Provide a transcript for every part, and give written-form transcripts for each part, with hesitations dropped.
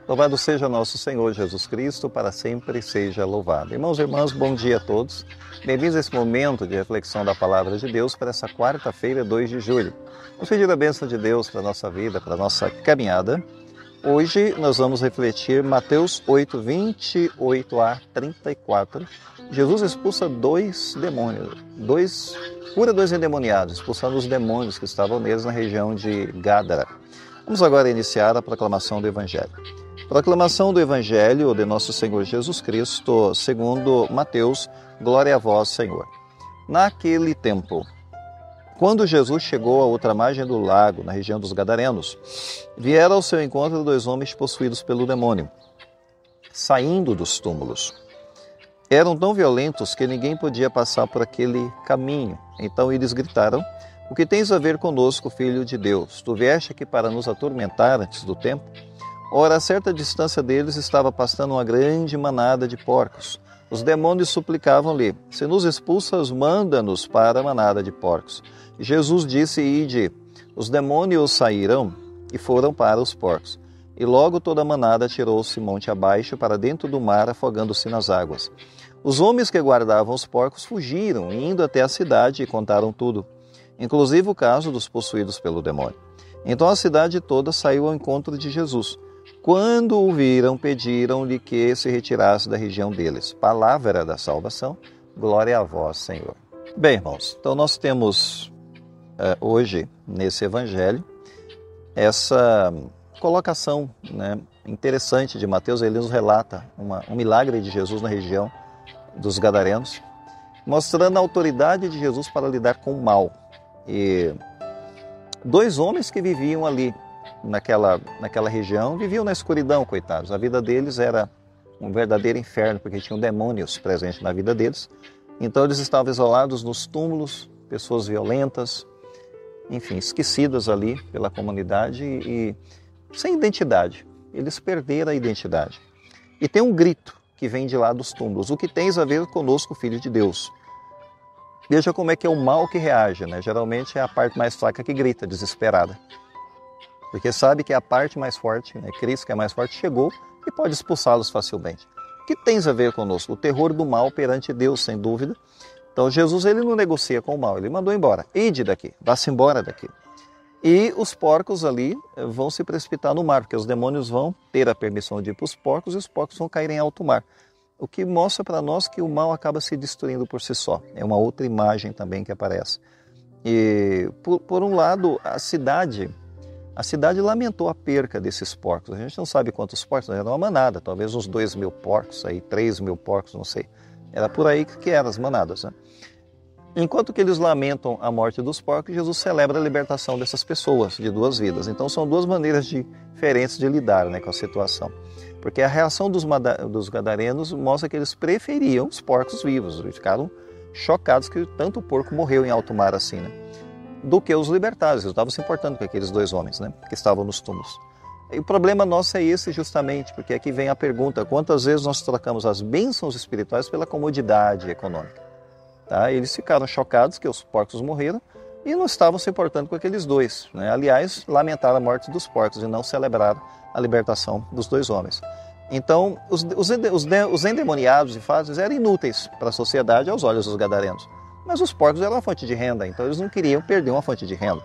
Louvado seja nosso Senhor Jesus Cristo, para sempre seja louvado. Irmãos e irmãs, bom dia a todos. Bem-vindos a esse momento de reflexão da Palavra de Deus para essa quarta-feira, 2 de julho. Vamos pedir a bênção de Deus para a nossa vida, para a nossa caminhada. Hoje nós vamos refletir Mateus 8, 28 a 34. Jesus expulsa dois demônios, cura dois endemoniados, expulsando os demônios que estavam neles na região de Gádara. Vamos agora iniciar a proclamação do Evangelho. Proclamação do Evangelho de nosso Senhor Jesus Cristo, segundo Mateus, glória a vós, Senhor. Naquele tempo, quando Jesus chegou à outra margem do lago, na região dos Gadarenos, vieram ao seu encontro dois homens possuídos pelo demônio, saindo dos túmulos. Eram tão violentos que ninguém podia passar por aquele caminho. Então eles gritaram: "O que tens a ver conosco, Filho de Deus? Tu vieste aqui para nos atormentar antes do tempo?" Ora, a certa distância deles estava pastando uma grande manada de porcos. Os demônios suplicavam-lhe: "Se nos expulsas, manda-nos para a manada de porcos." Jesus disse: "Ide." Os demônios saíram e foram para os porcos. E logo toda a manada atirou-se monte abaixo para dentro do mar, afogando-se nas águas. Os homens que guardavam os porcos fugiram, indo até a cidade, e contaram tudo, inclusive o caso dos possuídos pelo demônio. Então a cidade toda saiu ao encontro de Jesus. Quando o viram, pediram-lhe que se retirasse da região deles. Palavra da salvação, glória a vós, Senhor. Bem, irmãos, então nós temos hoje, nesse Evangelho, essa colocação interessante de Mateus. Ele nos relata um milagre de Jesus na região dos Gadarenos, mostrando a autoridade de Jesus para lidar com o mal. E dois homens que viviam ali, naquela região, viviam na escuridão, coitados. A vida deles era um verdadeiro inferno, porque tinham demônios presentes na vida deles. Então eles estavam isolados nos túmulos, pessoas violentas, enfim, esquecidas ali pela comunidade e sem identidade. Eles perderam a identidade. E tem um grito que vem de lá dos túmulos: "O que tens a ver conosco, Filho de Deus?" Veja como é que é o mal que reage, Geralmente é a parte mais fraca que grita, desesperada. Porque sabe que é a parte mais forte, Cristo, que é mais forte, chegou e pode expulsá-los facilmente. O que tens a ver conosco? O terror do mal perante Deus, sem dúvida. Então Jesus, ele não negocia com o mal, ele mandou embora. "Ide daqui, vá-se embora daqui." E os porcos ali vão se precipitar no mar, porque os demônios vão ter a permissão de ir para os porcos e os porcos vão cair em alto mar. O que mostra para nós que o mal acaba se destruindo por si só. É uma outra imagem também que aparece. E, por um lado, a cidade lamentou a perca desses porcos. A gente não sabe quantos porcos, era uma manada, talvez uns 2.000 porcos, 3.000 porcos, não sei. Era por aí que eram as manadas. Enquanto que eles lamentam a morte dos porcos, Jesus celebra a libertação dessas pessoas de duas vidas. Então são duas maneiras diferentes de lidar com a situação. Porque a reação dos gadarenos mostra que eles preferiam os porcos vivos. Eles ficaram chocados que tanto porco morreu em alto mar assim, do que os libertários. Eles estavam se importando com aqueles dois homens, que estavam nos túmulos. E o problema nosso é esse justamente, porque aqui vem a pergunta: quantas vezes nós trocamos as bênçãos espirituais pela comodidade econômica? Eles ficaram chocados que os porcos morreram e não estavam se importando com aqueles dois. Aliás, lamentaram a morte dos porcos e não celebraram a libertação dos dois homens. Então, os endemoniados, de fato, eram inúteis para a sociedade aos olhos dos gadarenos. Mas os porcos eram uma fonte de renda, então eles não queriam perder uma fonte de renda.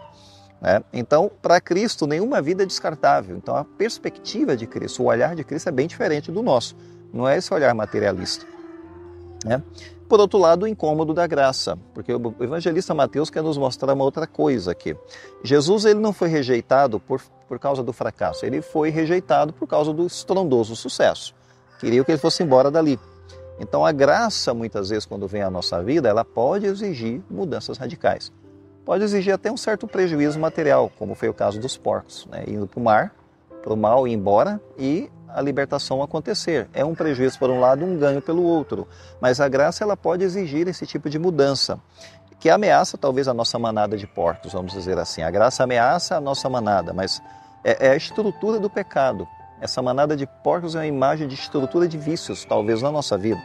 Então, para Cristo, nenhuma vida é descartável. Então, a perspectiva de Cristo, o olhar de Cristo é bem diferente do nosso. Não é esse olhar materialista. Por outro lado, o incômodo da graça, porque o evangelista Mateus quer nos mostrar uma outra coisa aqui. Jesus, ele não foi rejeitado por causa do fracasso, ele foi rejeitado por causa do estrondoso sucesso. Queria que ele fosse embora dali. Então a graça, muitas vezes, quando vem à nossa vida, ela pode exigir mudanças radicais. Pode exigir até um certo prejuízo material, como foi o caso dos porcos, indo para o mar, para o mal ir embora e a libertação acontecer. É um prejuízo por um lado, um ganho pelo outro. Mas a graça, ela pode exigir esse tipo de mudança, que ameaça talvez a nossa manada de porcos, vamos dizer assim. A graça ameaça a nossa manada, mas é a estrutura do pecado. Essa manada de porcos é uma imagem de estrutura de vícios, talvez na nossa vida.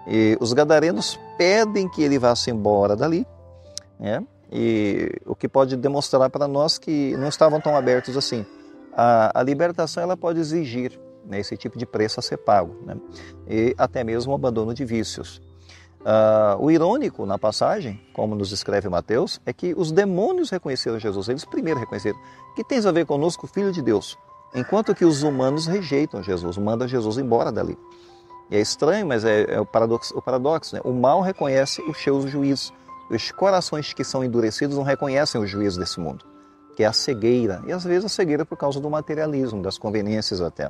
E os gadarenos pedem que ele vá-se embora dali, e o que pode demonstrar para nós que não estavam tão abertos assim. A libertação, ela pode exigir né, esse tipo de preço a ser pago, né? E até mesmo o abandono de vícios. O irônico na passagem, como nos escreve Mateus, é que os demônios reconheceram Jesus, eles primeiro reconheceram. Que tens a ver conosco, Filho de Deus? Enquanto que os humanos rejeitam Jesus, mandam Jesus embora dali. E é estranho, mas é o paradoxo, né? O mal reconhece os seus juízos. Os corações que são endurecidos não reconhecem o juízo desse mundo, que é a cegueira. E às vezes a cegueira por causa do materialismo, das conveniências até.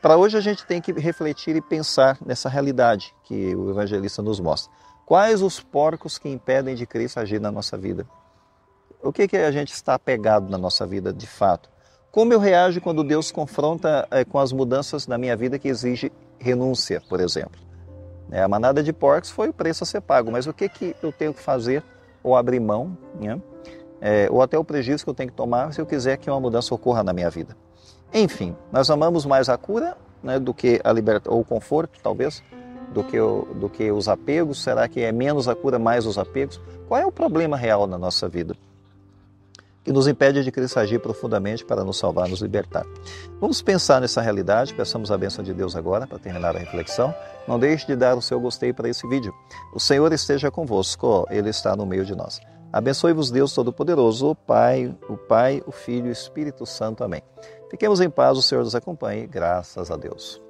Para hoje a gente tem que refletir e pensar nessa realidade que o evangelista nos mostra. Quais os porcos que impedem de Cristo agir na nossa vida? O que a gente está apegado na nossa vida de fato? Como eu reajo quando Deus confronta com as mudanças na minha vida que exige renúncia, por exemplo? A manada de porcos foi o preço a ser pago, mas o que eu tenho que fazer ou abrir mão, né? Ou até o prejuízo que eu tenho que tomar se eu quiser que uma mudança ocorra na minha vida? Enfim, nós amamos mais a cura, né, do que a ou o conforto, talvez, do que os apegos. Será que é menos a cura, mais os apegos? Qual é o problema real na nossa vida que nos impede de Cristo agir profundamente para nos salvar, nos libertar? Vamos pensar nessa realidade, peçamos a bênção de Deus agora para terminar a reflexão. Não deixe de dar o seu gostei para esse vídeo. O Senhor esteja convosco, Ele está no meio de nós. Abençoe-vos Deus Todo-Poderoso, o Pai, o Filho e o Espírito Santo. Amém. Fiquemos em paz, o Senhor nos acompanhe, graças a Deus.